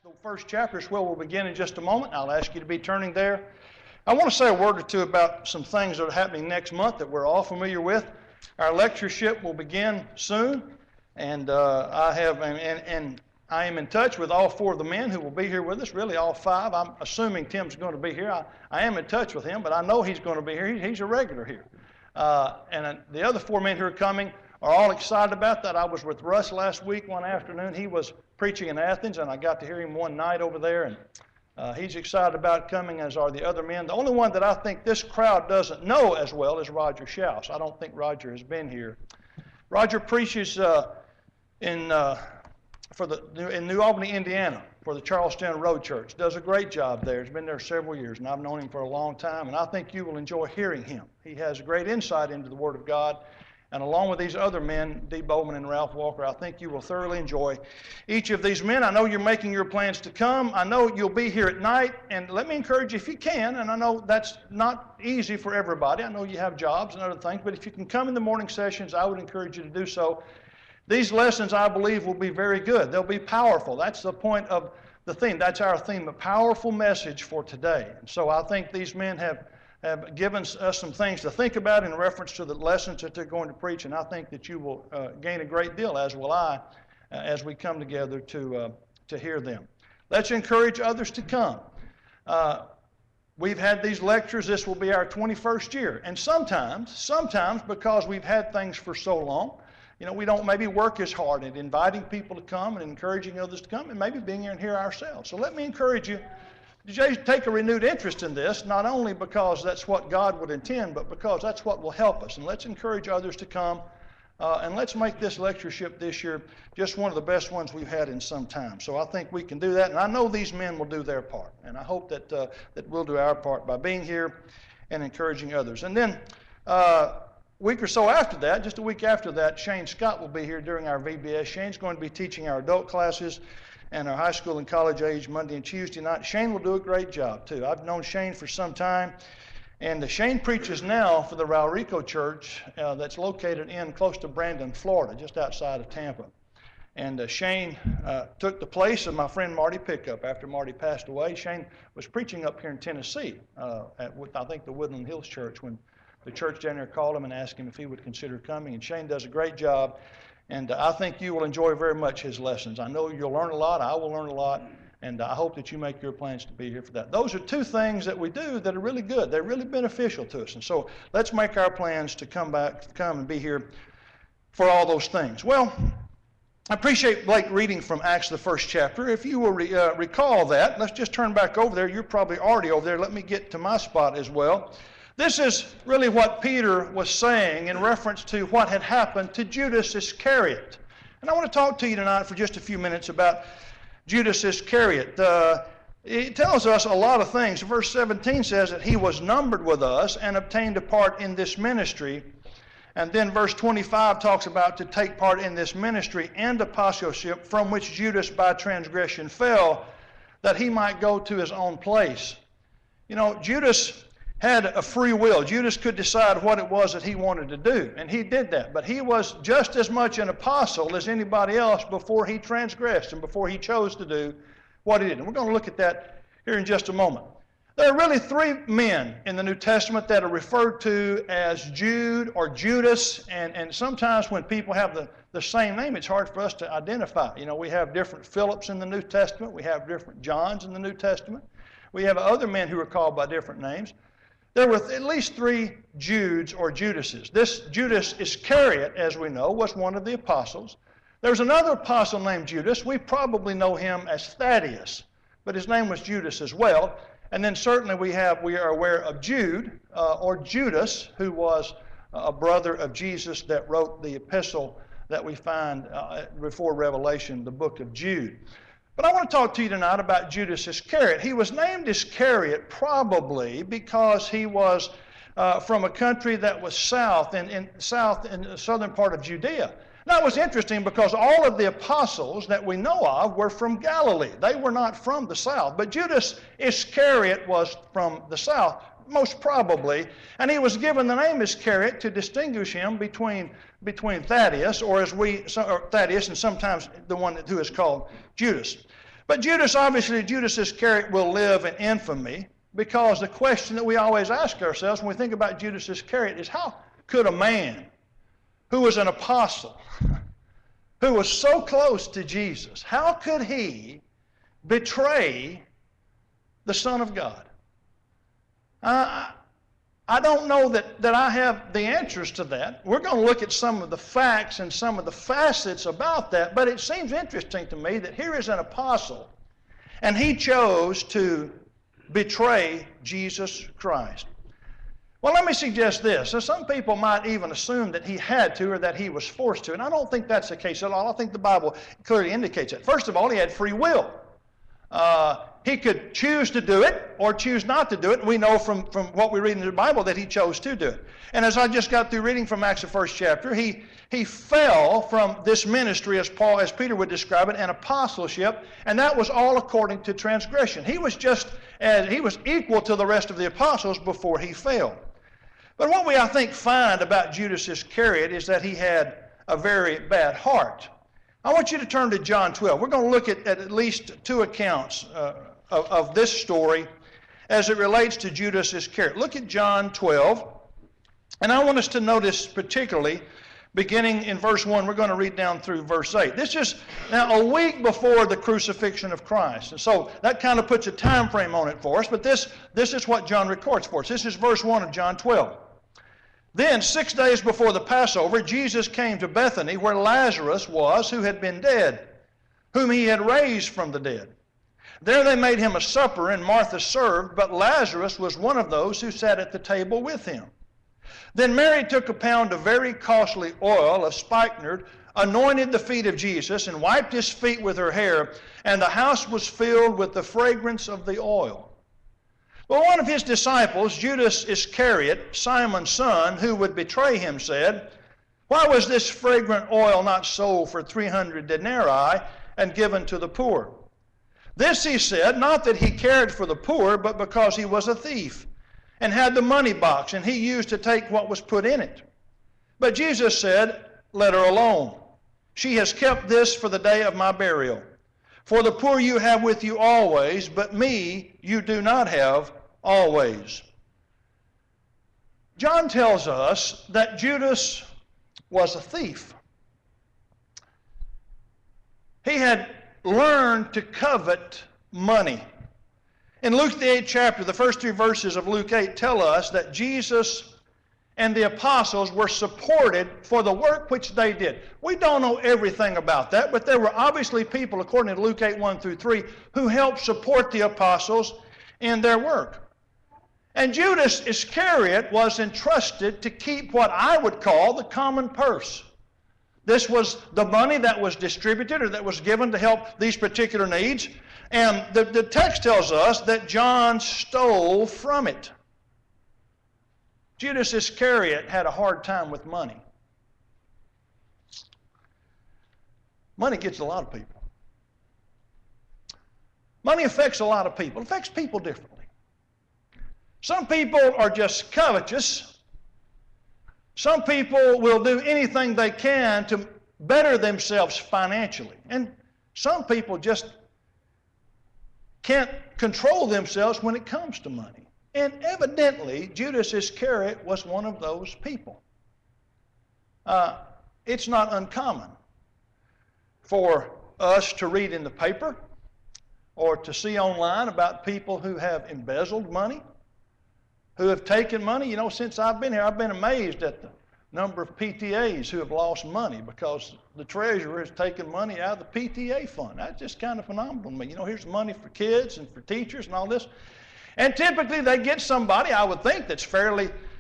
The first chapter is where we'll begin in just a moment. I'll ask you to be turning there. I want to say a word or two about some things that are happening next month that we're all familiar with. Our lectureship will begin soon, and I am in touch with all four of the men who will be here with us, really all five. I'm assuming Tim's going to be here. I am in touch with him, but I know he's going to be here. He's a regular here. And the other four men who are coming are all excited about that. I was with Russ last week one afternoon. He was preaching in Athens, and I got to hear him one night over there, and he's excited about coming, as are the other men. The only one that I think this crowd doesn't know as well is Roger Schaus. I don't think Roger has been here. Roger preaches in New Albany, Indiana, for the Charlestown Road Church. Does a great job there. He's been there several years, and I've known him for a long time, and I think you will enjoy hearing him. He has great insight into the Word of God, and along with these other men, Dee Bowman and Ralph Walker, I think you will thoroughly enjoy each of these men. I know you're making your plans to come. I know you'll be here at night, and let me encourage you if you can, and I know that's not easy for everybody. I know you have jobs and other things, but if you can come in the morning sessions, I would encourage you to do so. These lessons, I believe, will be very good. They'll be powerful. That's the point of the theme. That's our theme, a powerful message for today. And so I think these men have given us some things to think about in reference to the lessons that they're going to preach, and I think that you will gain a great deal, as will I, as we come together to hear them. Let's encourage others to come. We've had these lectures. This will be our 21st year, and sometimes because we've had things for so long, we don't maybe work as hard at inviting people to come and encouraging others to come and maybe being here and hear ourselves. So let me encourage you to take a renewed interest in this, not only because that's what God would intend, but because that's what will help us. And let's encourage others to come, and let's make this lectureship this year just one of the best ones we've had in some time. So I think we can do that, and I know these men will do their part. And I hope that we'll do our part by being here and encouraging others. And then week or so after that, just a week after that, Shane Scott will be here during our VBS. Shane's going to be teaching our adult classes and our high school and college age Monday and Tuesday night. Shane will do a great job, too. I've known Shane for some time, and Shane preaches now for the Raurico Church that's located close to Brandon, Florida, just outside of Tampa. And Shane took the place of my friend Marty Pickup. After Marty passed away, Shane was preaching up here in Tennessee at, I think, the Woodland Hills Church when the church down there called him and asked him if he would consider coming, and Shane does a great job, and I think you will enjoy very much his lessons. I know you'll learn a lot, I will learn a lot, and I hope that you make your plans to be here for that. Those are two things that we do that are really good. They're really beneficial to us, and so let's make our plans to come and be here for all those things. Well, I appreciate Blake reading from Acts, the first chapter. If you will recall that, let's just turn back over there. You're probably already over there. Let me get to my spot as well. This is really what Peter was saying in reference to what had happened to Judas Iscariot. And I want to talk to you tonight for just a few minutes about Judas Iscariot. It tells us a lot of things. Verse 17 says that he was numbered with us and obtained a part in this ministry. And then verse 25 talks about to take part in this ministry and apostleship, from which Judas by transgression fell, that he might go to his own place. Judas had a free will. Judas could decide what it was that he wanted to do, and he did that. But he was just as much an apostle as anybody else before he transgressed and before he chose to do what he did. And we're going to look at that here in just a moment. There are really three men in the New Testament that are referred to as Jude or Judas, and sometimes when people have the same name, it's hard for us to identify. We have different Philips in the New Testament. We have different Johns in the New Testament. We have other men who are called by different names. There were at least three Judes or Judases. This Judas Iscariot, as we know, was one of the apostles. There's another apostle named Judas. We probably know him as Thaddeus, but his name was Judas as well. And then certainly we are aware of Jude or Judas, who was a brother of Jesus that wrote the epistle that we find before Revelation, the book of Jude. But I want to talk to you tonight about Judas Iscariot. He was named Iscariot probably because he was from a country that was south in the southern part of Judea. Now, it was interesting because all of the apostles that we know of were from Galilee. They were not from the south. But Judas Iscariot was from the south, most probably. And he was given the name Iscariot to distinguish him between Thaddeus, or Thaddeus, and sometimes the one who is called Judas. But Judas Iscariot will live in infamy, because the question that we always ask ourselves when we think about Judas Iscariot is, how could a man who was an apostle, who was so close to Jesus, how could he betray the Son of God? I don't know that I have the answers to that. We're going to look at some of the facts and some of the facets about that, but it seems interesting to me that here is an apostle, and he chose to betray Jesus Christ. Well, let me suggest this. So some people might even assume that he had to, or that he was forced to, and I don't think that's the case at all. I think the Bible clearly indicates that. First of all, he had free will. He could choose to do it or choose not to do it. We know from what we read in the Bible that he chose to do it. And as I just got through reading from Acts, the first chapter, he fell from this ministry, as Peter would describe it, an apostleship, and that was all according to transgression. He was equal to the rest of the apostles before he fell. But what we, I think, find about Judas Iscariot is that he had a very bad heart. I want you to turn to John 12. We're going to look at least two accounts of this story as it relates to Judas Iscariot. Look at John 12, and I want us to notice particularly, beginning in verse 1, we're going to read down through verse 8. This is now a week before the crucifixion of Christ, and so that kind of puts a time frame on it for us, but this is what John records for us. This is verse 1 of John 12. Then 6 days before the Passover, Jesus came to Bethany, where Lazarus was, who had been dead, whom he had raised from the dead. There they made him a supper, and Martha served, but Lazarus was one of those who sat at the table with him. Then Mary took a pound of very costly oil of spikenard, anointed the feet of Jesus, and wiped his feet with her hair, and the house was filled with the fragrance of the oil. Well, one of his disciples, Judas Iscariot, Simon's son, who would betray him, said, "Why was this fragrant oil not sold for 300 denarii and given to the poor?" This he said, not that he cared for the poor, but because he was a thief, and had the money box, and he used to take what was put in it. But Jesus said, "Let her alone. She has kept this for the day of my burial. For the poor you have with you always, but me you do not have always." John tells us that Judas was a thief. He had learned to covet money. In Luke the 8th chapter, the first 3 verses of Luke 8 tell us that Jesus and the apostles were supported for the work which they did. We don't know everything about that, but there were obviously people, according to Luke 8, 1 through 3, who helped support the apostles in their work. And Judas Iscariot was entrusted to keep what I would call the common purse. This was the money that was distributed or that was given to help these particular needs. And the text tells us that John stole from it. Judas Iscariot had a hard time with money. Money gets a lot of people. Money affects a lot of people. It affects people differently. Some people are just covetous. Some people will do anything they can to better themselves financially. And some people just can't control themselves when it comes to money. And evidently, Judas Iscariot was one of those people. It's not uncommon for us to read in the paper or to see online about people who have embezzled money, who have taken money. You know, since I've been here, I've been amazed at the number of PTAs who have lost money because the treasurer has taken money out of the PTA fund. That's just kind of phenomenal to me. You know, here's money for kids and for teachers and all this. And typically they get somebody, I would think, that's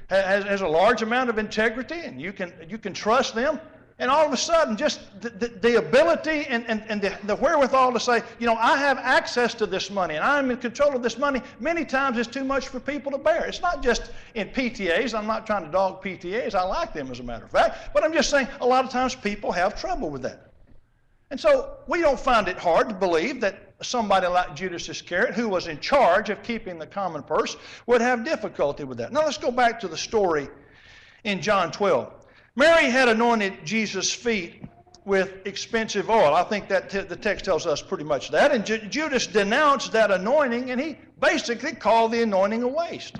has a large amount of integrity, and you can trust them. And all of a sudden, just the ability and the wherewithal to say, you know, I have access to this money, and I'm in control of this money, many times is too much for people to bear. It's not just in PTAs. I'm not trying to dog PTAs. I like them, as a matter of fact. But I'm just saying a lot of times people have trouble with that. And so we don't find it hard to believe that somebody like Judas Iscariot, who was in charge of keeping the common purse, would have difficulty with that. Now let's go back to the story in John 12. Mary had anointed Jesus' feet with expensive oil. I think that the text tells us pretty much that. And Judas denounced that anointing, and he basically called the anointing a waste.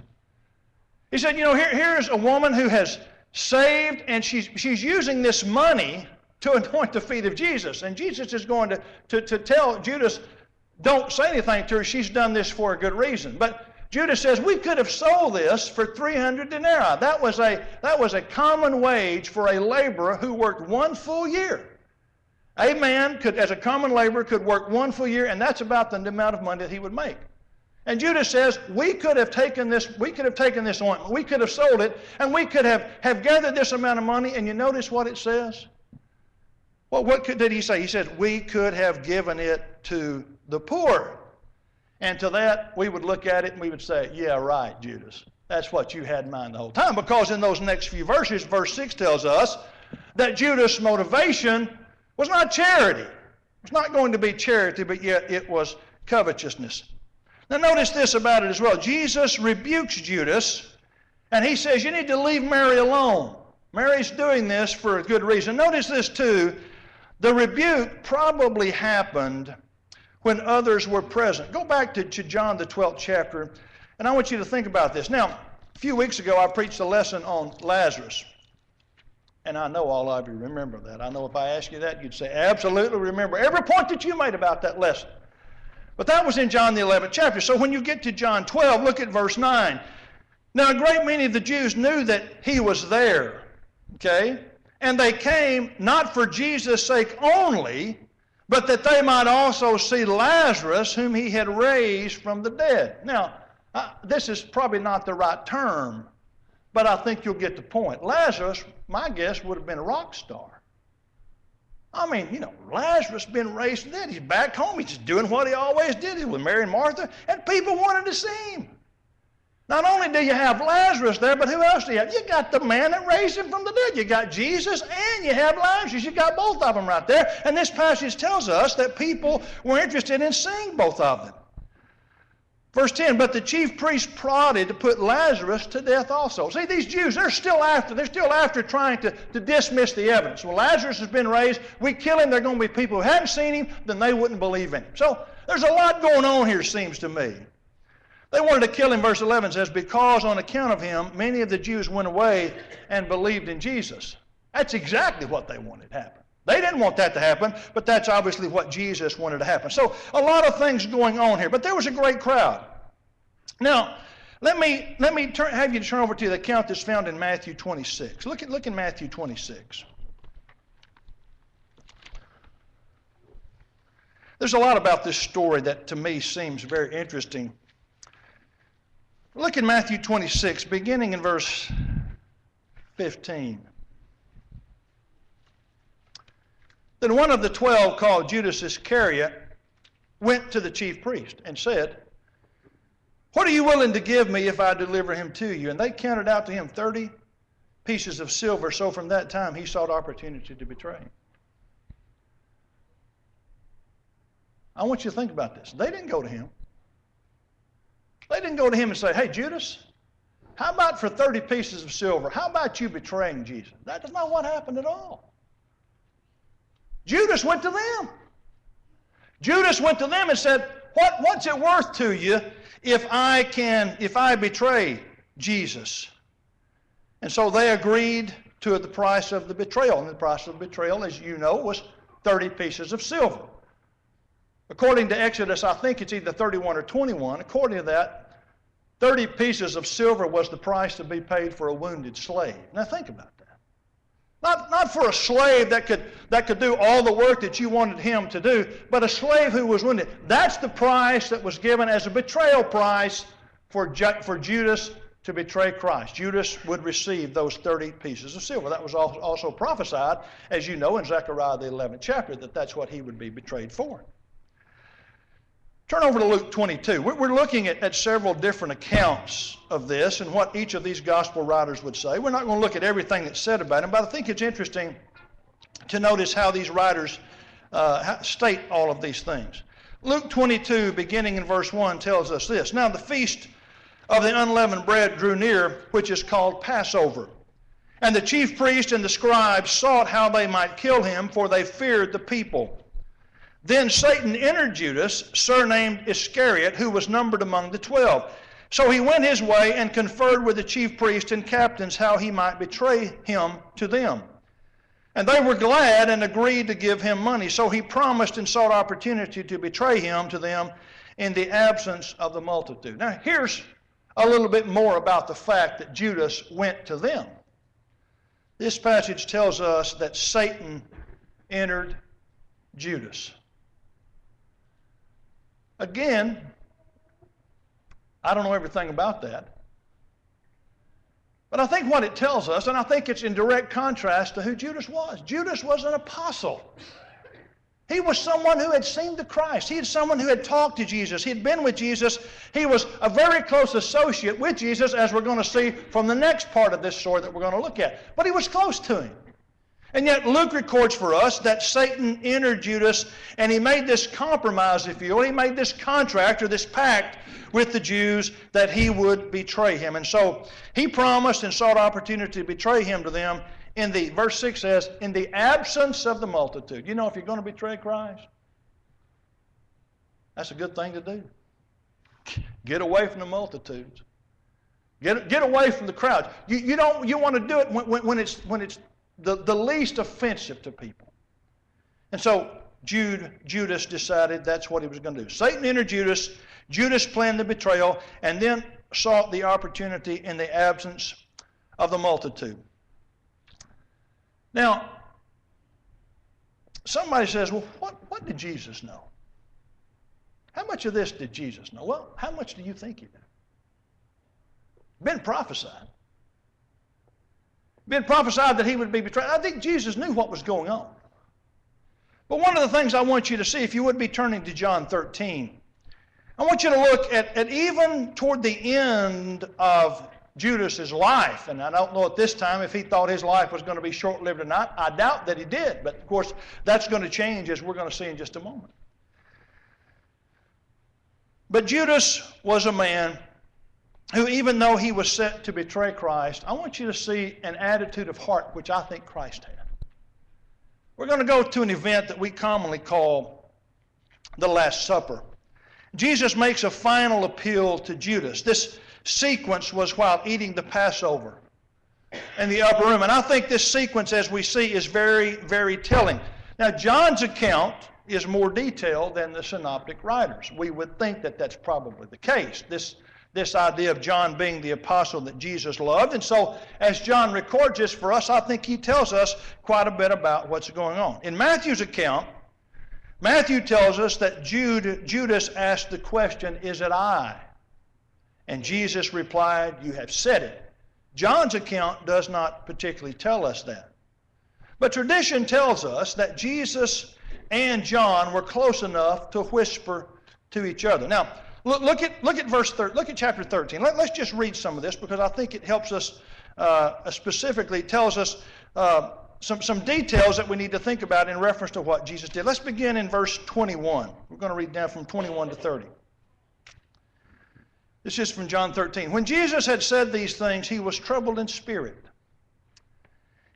He said, here's a woman who has saved, and she's using this money to anoint the feet of Jesus. And Jesus is going to tell Judas, don't say anything to her. She's done this for a good reason. But Judas says, we could have sold this for 300 denarii. That was a common wage for a laborer who worked 1 full year. A man could, as a common laborer, could work 1 full year, and that's about the amount of money that he would make. And Judas says, we could have taken this ointment, we could have sold it, and we could have gathered this amount of money, and you notice what it says? Well, did he say? He says, we could have given it to the poor. And to that, we would look at it and we would say, yeah, right, Judas. That's what you had in mind the whole time. Because in those next few verses, verse 6 tells us that Judas' motivation was not charity. It was not going to be charity, but yet it was covetousness. Now notice this about it as well. Jesus rebukes Judas, and he says, you need to leave Mary alone. Mary's doing this for a good reason. Notice this too. The rebuke probably happened when others were present. Go back to John the 12th chapter, and I want you to think about this. Now, a few weeks ago, I preached a lesson on Lazarus. And I know all of you remember that. I know if I asked you that, you'd say, absolutely remember every point that you made about that lesson. But that was in John the 11th chapter. So when you get to John 12, look at verse 9. Now, a great many of the Jews knew that he was there, okay? And they came not for Jesus' sake only, but that they might also see Lazarus, whom he had raised from the dead. Now, this is probably not the right term, but I think you'll get the point. Lazarus, my guess, would have been a rock star. I mean, Lazarus been raised from the dead. He's back home. He's just doing what he always did. He's with Mary and Martha, and people wanted to see him. Not only do you have Lazarus there, but who else do you have? You got the man that raised him from the dead. You got Jesus and you have Lazarus. You got both of them right there. And this passage tells us that people were interested in seeing both of them. Verse 10, but the chief priests plotted to put Lazarus to death also. See, these Jews, they're still after trying to dismiss the evidence. Well, Lazarus has been raised. We kill him. There are going to be people who haven't seen him, then they wouldn't believe in him. So there's a lot going on here, seems to me. They wanted to kill him, verse 11 says, because on account of him, many of the Jews went away and believed in Jesus. That's exactly what they wanted to happen. They didn't want that to happen, but that's obviously what Jesus wanted to happen. So a lot of things going on here, but there was a great crowd. Now, let me have you turn over to the account that's found in Matthew 26. Look in Matthew 26. There's a lot about this story that to me seems very interesting. Look in Matthew 26, beginning in verse 15. Then one of the 12, called Judas Iscariot, went to the chief priest and said, what are you willing to give me if I deliver him to you? And they counted out to him 30 pieces of silver. So from that time he sought opportunity to betray him. I want you to think about this. They didn't go to him. They didn't go to him and say, hey, Judas, how about for 30 pieces of silver? How about you betraying Jesus? That is not what happened at all. Judas went to them. Judas went to them and said, what's it worth to you if I betray Jesus? And so they agreed to the price of the betrayal. And the price of the betrayal, as you know, was 30 pieces of silver. According to Exodus, I think it's either 31 or 21. According to that, 30 pieces of silver was the price to be paid for a wounded slave. Now think about that. Not for a slave that could do all the work that you wanted him to do, but a slave who was wounded. That's the price that was given as a betrayal price for Judas to betray Christ. Judas would receive those 30 pieces of silver. That was also prophesied, as you know, in Zechariah the 11th chapter, that that's what he would be betrayed for. Turn over to Luke 22. We're looking at several different accounts of this and what each of these gospel writers would say. We're not going to look at everything that's said about him, but I think it's interesting to notice how these writers state all of these things. Luke 22, beginning in verse 1, tells us this. Now the feast of the unleavened bread drew near, which is called Passover. And the chief priests and the scribes sought how they might kill him, for they feared the people. Then Satan entered Judas, surnamed Iscariot, who was numbered among the 12. So he went his way and conferred with the chief priests and captains how he might betray him to them. And they were glad and agreed to give him money. So he promised and sought opportunity to betray him to them in the absence of the multitude. Now here's a little bit more about the fact that Judas went to them. This passage tells us that Satan entered Judas. Again, I don't know everything about that. But I think what it tells us, and I think it's in direct contrast to who Judas was. Judas was an apostle. He was someone who had seen the Christ. He was someone who had talked to Jesus. He had been with Jesus. He was a very close associate with Jesus, as we're going to see from the next part of this story that we're going to look at. But he was close to him. And yet Luke records for us that Satan entered Judas, and he made this compromise, if you will. He made this contract or this pact with the Jews that he would betray him. And so he promised and sought opportunity to betray him to them. Verse 6 says, in the absence of the multitude. You know, if you're going to betray Christ, that's a good thing to do. Get away from the multitudes. Get away from the crowds. You want to do it when it's the least offensive to people. And so Judas decided that's what he was going to do. Satan entered Judas. Judas planned the betrayal and then sought the opportunity in the absence of the multitude. Now, somebody says, well, what did Jesus know? How much of this did Jesus know? Well, how much do you think he knew? Been prophesied. Been prophesied that he would be betrayed. I think Jesus knew what was going on. But one of the things I want you to see, if you would be turning to John 13, I want you to look at even toward the end of Judas's life, and I don't know at this time if he thought his life was going to be short-lived or not. I doubt that he did, but of course that's going to change, as we're going to see in just a moment. But Judas was a man who, even though he was set to betray Christ, I want you to see an attitude of heart which I think Christ had. We're going to go to an event that we commonly call the Last Supper. Jesus makes a final appeal to Judas. This sequence was while eating the Passover in the upper room. And I think this sequence, as we see, is very, very telling. Now, John's account is more detailed than the synoptic writers. We would think that that's probably the case, this idea of John being the apostle that Jesus loved. And so, as John records this for us, I think he tells us quite a bit about what's going on. In Matthew's account, Matthew tells us that Judas asked the question, "Is it I?" And Jesus replied, "You have said it." John's account does not particularly tell us that. But tradition tells us that Jesus and John were close enough to whisper to each other. Now, look at chapter 13. Let's just read some of this because I think it helps us specifically. It tells us some details that we need to think about in reference to what Jesus did. Let's begin in verse 21. We're going to read down from 21 to 30. This is from John 13. When Jesus had said these things, he was troubled in spirit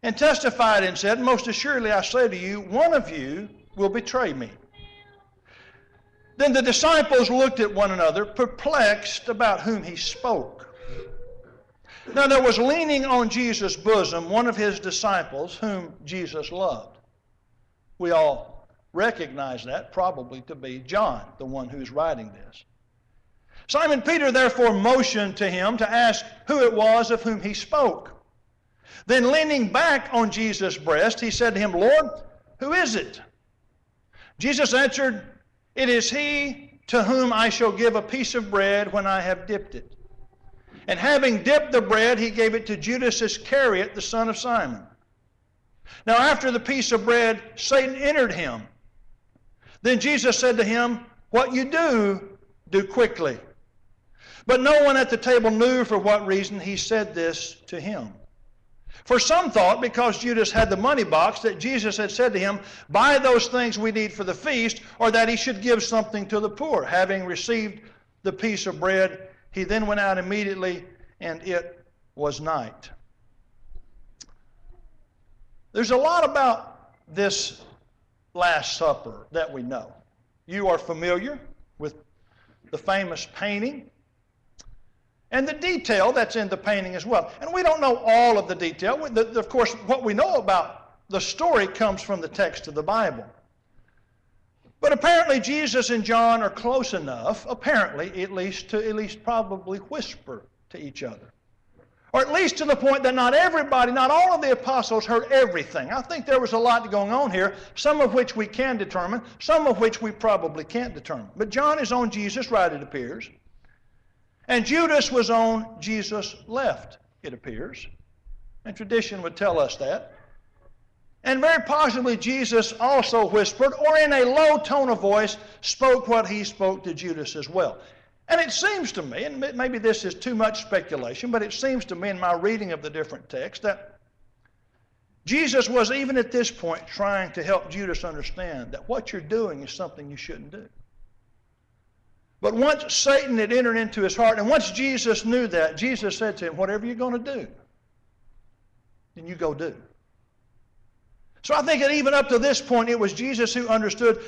and testified and said, "Most assuredly I say to you, one of you will betray me." Then the disciples looked at one another, perplexed about whom he spoke. Now there was leaning on Jesus' bosom one of his disciples whom Jesus loved. We all recognize that probably to be John, the one who's writing this. Simon Peter therefore motioned to him to ask who it was of whom he spoke. Then leaning back on Jesus' breast, he said to him, "Lord, who is it?" Jesus answered, "It is he to whom I shall give a piece of bread when I have dipped it." And having dipped the bread, he gave it to Judas Iscariot, the son of Simon. Now after the piece of bread, Satan entered him. Then Jesus said to him, "What you do, do quickly." But no one at the table knew for what reason he said this to him. For some thought, because Judas had the money box, that Jesus had said to him, "Buy those things we need for the feast," or that he should give something to the poor. Having received the piece of bread, he then went out immediately, and it was night. There's a lot about this Last Supper that we know. You are familiar with the famous painting and the detail that's in the painting as well. And we don't know all of the detail. Of course, what we know about the story comes from the text of the Bible. But apparently Jesus and John are close enough, apparently at least, to probably whisper to each other. Or at least to the point that not everybody, not all of the apostles heard everything. I think there was a lot going on here, some of which we can determine, some of which we probably can't determine. But John is on Jesus' right, it appears. And Judas was on Jesus' left, it appears. And tradition would tell us that. And very possibly Jesus also whispered, or in a low tone of voice, spoke what he spoke to Judas as well. And it seems to me, and maybe this is too much speculation, but it seems to me in my reading of the different texts that Jesus was even at this point trying to help Judas understand that what you're doing is something you shouldn't do. But once Satan had entered into his heart, and once Jesus knew that, Jesus said to him, whatever you're going to do, then you go do. So I think that even up to this point, it was Jesus who understood,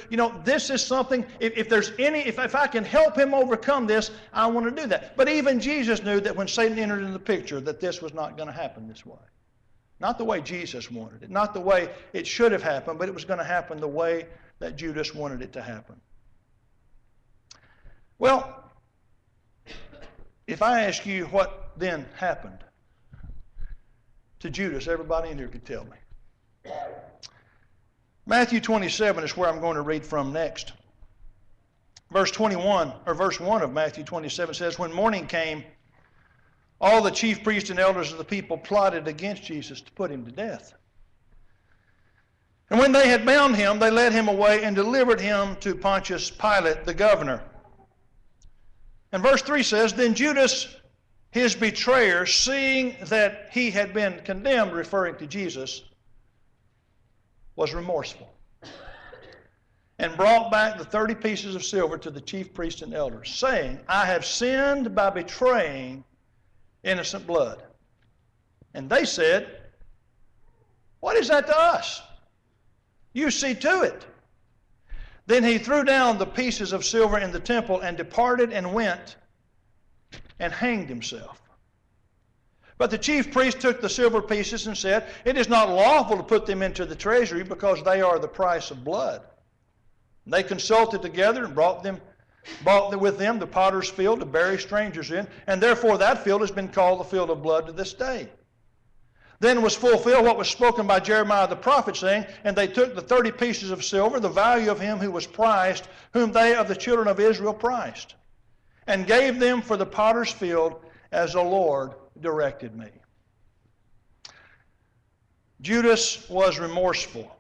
this is something, if I can help him overcome this, I want to do that. But even Jesus knew that when Satan entered into the picture, that this was not going to happen this way. Not the way Jesus wanted it, not the way it should have happened, but it was going to happen the way that Judas wanted it to happen. Well, if I ask you what then happened to Judas, everybody in here could tell me. Matthew 27 is where I'm going to read from next. Verse 1 of Matthew 27 says, when morning came, all the chief priests and elders of the people plotted against Jesus to put him to death. And when they had bound him, they led him away and delivered him to Pontius Pilate, the governor. And verse 3 says, then Judas, his betrayer, seeing that he had been condemned, referring to Jesus, was remorseful, and brought back the 30 pieces of silver to the chief priests and elders, saying, I have sinned by betraying innocent blood. And they said, what is that to us? You see to it. Then he threw down the pieces of silver in the temple and departed and went and hanged himself. But the chief priest took the silver pieces and said, it is not lawful to put them into the treasury because they are the price of blood. And they consulted together and bought with them the potter's field to bury strangers in, and therefore that field has been called the field of blood to this day. Then was fulfilled what was spoken by Jeremiah the prophet, saying, and they took the 30 pieces of silver, the value of him who was priced, whom they of the children of Israel priced, and gave them for the potter's field as the Lord directed me. Judas was remorseful.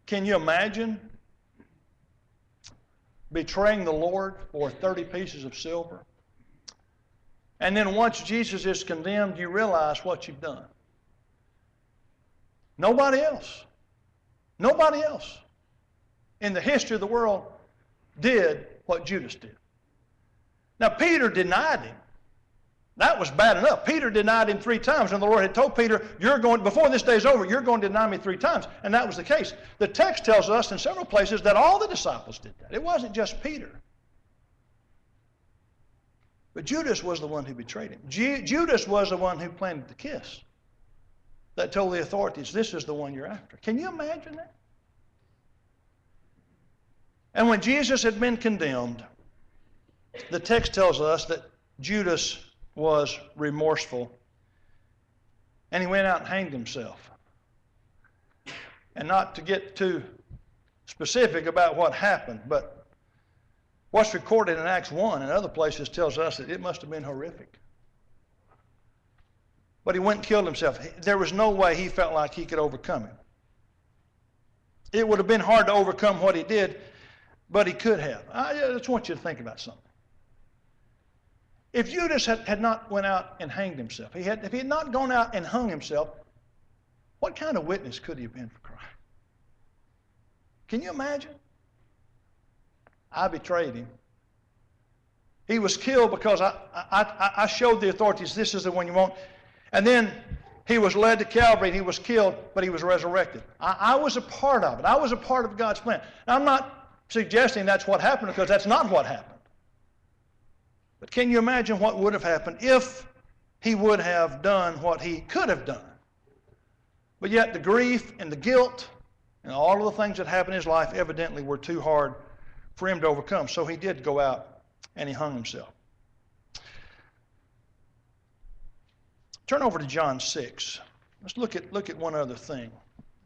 Can you imagine betraying the Lord for 30 pieces of silver? And then once Jesus is condemned, you realize what you've done. Nobody else in the history of the world did what Judas did. Now, Peter denied him. That was bad enough. Peter denied him 3 times, and the Lord had told Peter, before this day's over, you're going to deny me 3 times. And that was the case. The text tells us in several places that all the disciples did that. It wasn't just Peter. But Judas was the one who betrayed him. Judas was the one who planted the kiss that told the authorities, this is the one you're after. Can you imagine that? And when Jesus had been condemned, the text tells us that Judas was remorseful, and he went out and hanged himself. And not to get too specific about what happened, but what's recorded in Acts 1 and other places tells us that it must have been horrific. But he went and killed himself. There was no way he felt like he could overcome it. It would have been hard to overcome what he did, but he could have. I just want you to think about something. If Judas had not went out and hanged himself, if he had not gone out and hung himself, what kind of witness could he have been for Christ? Can you imagine? I betrayed him. He was killed because I showed the authorities this is the one you want. And then he was led to Calvary and he was killed, but he was resurrected. I was a part of it. I was a part of God's plan. Now, I'm not suggesting that's what happened because that's not what happened. But can you imagine what would have happened if he would have done what he could have done? But yet the grief and the guilt and all of the things that happened in his life evidently were too hard for him to overcome. So he did go out and he hung himself. Turn over to John 6. Let's look at one other thing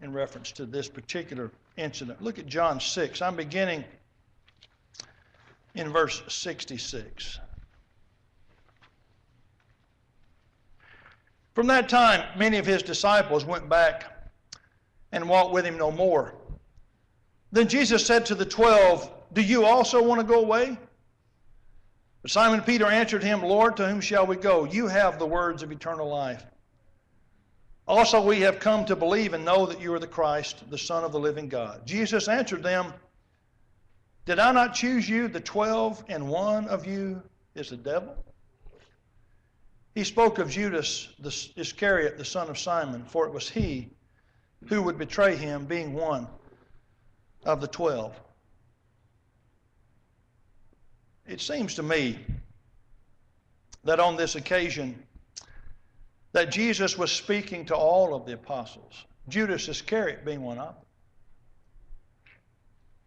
in reference to this particular incident. Look at John 6. I'm beginning in verse 66. From that time, many of his disciples went back and walked with him no more. Then Jesus said to the 12, "Do you also want to go away?" But Simon Peter answered him, "Lord, to whom shall we go? You have the words of eternal life. Also we have come to believe and know that you are the Christ, the Son of the living God." Jesus answered them, "Did I not choose you, the 12, and one of you is the devil?" He spoke of Judas Iscariot, the son of Simon, for it was he who would betray him, being one of the 12. It seems to me that on this occasion that Jesus was speaking to all of the apostles, Judas Iscariot being one of them.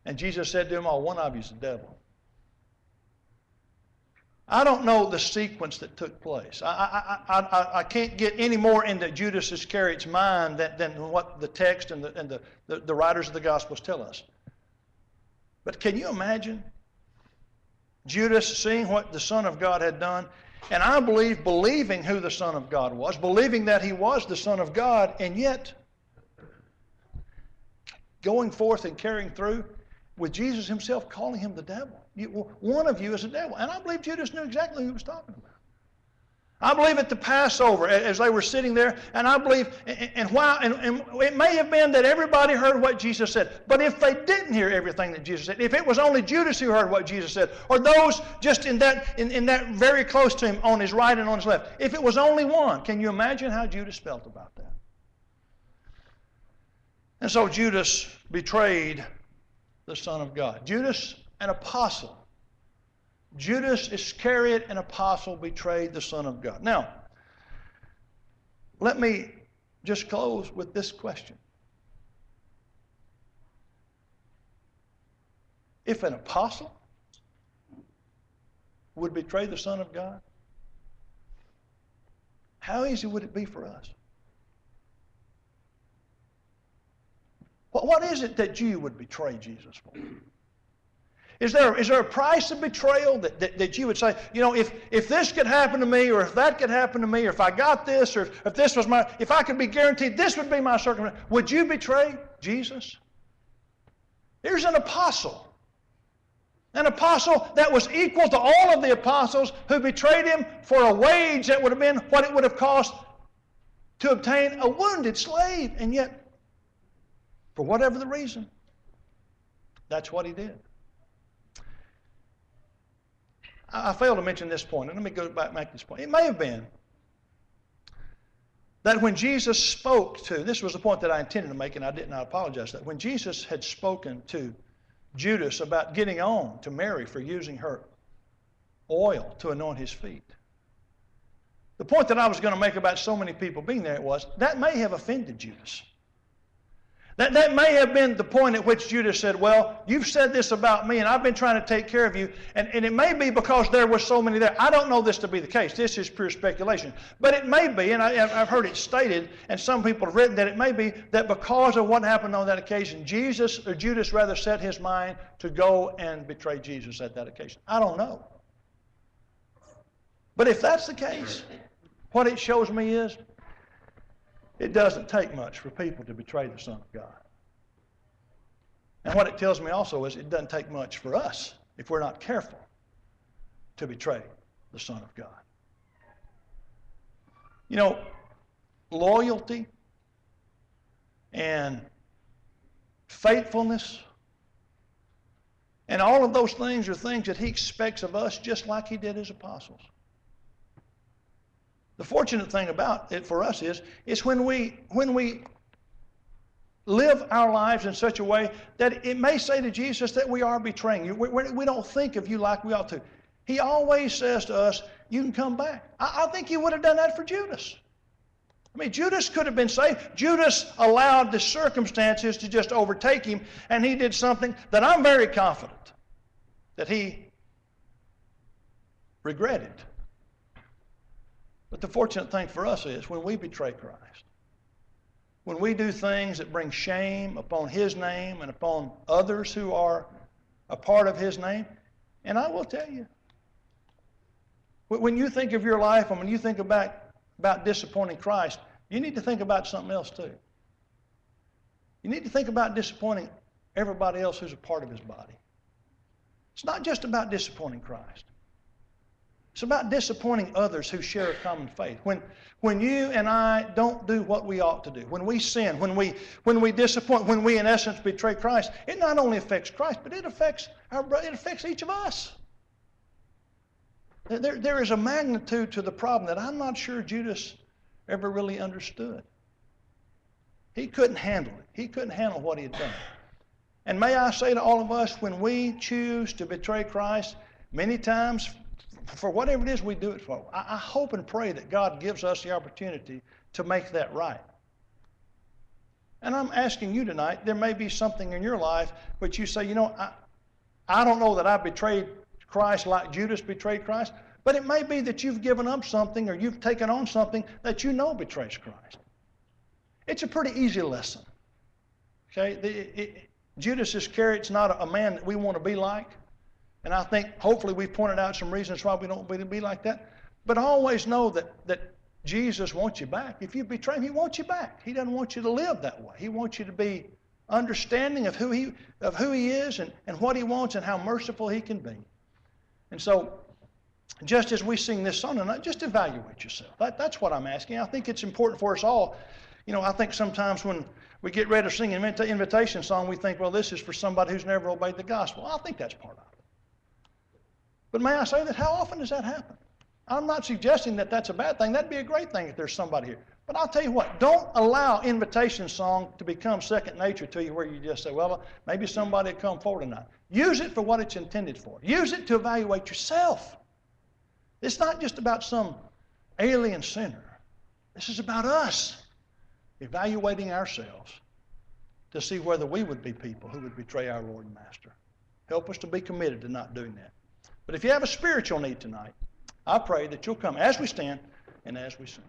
And Jesus said to him, "Oh, one of you is the devil." I don't know the sequence that took place. I can't get any more into Judas Iscariot's mind than what the text and the writers of the Gospels tell us. But can you imagine Judas seeing what the Son of God had done, and I believe believing who the Son of God was, believing that he was the Son of God, and yet going forth and carrying through with Jesus himself calling him the devil. One of you is the devil. And I believe Judas knew exactly who he was talking about. I believe at the Passover, as they were sitting there, and I believe, and it may have been that everybody heard what Jesus said, but if they didn't hear everything that Jesus said, if it was only Judas who heard what Jesus said, or those just in that very close to him on his right and on his left, if it was only one, can you imagine how Judas felt about that? And so Judas betrayed the Son of God. Judas, an apostle. Judas Iscariot, an apostle, betrayed the Son of God. Now, let me just close with this question. If an apostle would betray the Son of God, how easy would it be for us? What is it that you would betray Jesus for? Is there a price of betrayal that you would say, you know, if this could happen to me, or if that could happen to me, or if I got this, or if this was if I could be guaranteed this would be my circumstance, would you betray Jesus? Here's an apostle that was equal to all of the apostles who betrayed him for a wage that would have been what it would have cost to obtain a wounded slave, and yet, for whatever the reason, that's what he did. I failed to mention this point, and let me go back and make this point. It may have been that when Jesus spoke to, this was the point that I intended to make, and I didn't, I apologize, that when Jesus had spoken to Judas about getting on to Mary for using her oil to anoint his feet, the point that I was going to make about so many people being there was, that may have offended Judas. That may have been the point at which Judas said, well, you've said this about me, and I've been trying to take care of you, and it may be because there were so many there. I don't know this to be the case. This is pure speculation. But it may be, and I've heard it stated, and some people have written that it may be that because of what happened on that occasion, Judas rather set his mind to go and betray Jesus at that occasion. I don't know. But if that's the case, what it shows me is, it doesn't take much for people to betray the Son of God. And what it tells me also is it doesn't take much for us, if we're not careful, to betray the Son of God. You know, loyalty and faithfulness And all of those things are things that he expects of us just like he did his apostles. The fortunate thing about it for us is when we live our lives in such a way that it may say to Jesus that we are betraying you. We don't think of you like we ought to. He always says to us, you can come back. I think he would have done that for Judas. I mean, Judas could have been saved. Judas allowed the circumstances to just overtake him, and he did something that I'm very confident that he regretted. But the fortunate thing for us is when we betray Christ, when we do things that bring shame upon his name and upon others who are a part of his name, and I will tell you, when you think of your life and when you think about disappointing Christ, you need to think about something else too. You need to think about disappointing everybody else who's a part of his body. It's not just about disappointing Christ. It's about disappointing others who share a common faith. When you and I don't do what we ought to do, when we sin, when we disappoint, when we in essence betray Christ, it not only affects Christ, but it affects each of us. There is a magnitude to the problem that I'm not sure Judas ever really understood. He couldn't handle it. He couldn't handle what he had done. And may I say to all of us, when we choose to betray Christ, many times, for whatever it is we do it for, I hope and pray that God gives us the opportunity to make that right. And I'm asking you tonight, there may be something in your life which you say, you know, I don't know that I betrayed Christ like Judas betrayed Christ, but it may be that you've given up something or you've taken on something that you know betrays Christ. It's a pretty easy lesson. Okay? Judas Iscariot's not a man that we want to be like. And I think hopefully we've pointed out some reasons why we don't want to be like that. But always know that Jesus wants you back. If you betray him, he wants you back. He doesn't want you to live that way. He wants you to be understanding of who he is and what he wants and how merciful he can be. And so, just as we sing this song tonight, just evaluate yourself. That's what I'm asking. I think it's important for us all. You know, I think sometimes when we get ready to sing an invitation song, we think, well, this is for somebody who's never obeyed the gospel. I think that's part of it. But may I say that how often does that happen? I'm not suggesting that that's a bad thing. That'd be a great thing if there's somebody here. But I'll tell you what, don't allow invitation song to become second nature to you where you just say, well, maybe somebody will come forward tonight. Use it for what it's intended for. Use it to evaluate yourself. It's not just about some alien sinner. This is about us evaluating ourselves to see whether we would be people who would betray our Lord and Master. Help us to be committed to not doing that. But if you have a spiritual need tonight, I pray that you'll come as we stand and as we sing.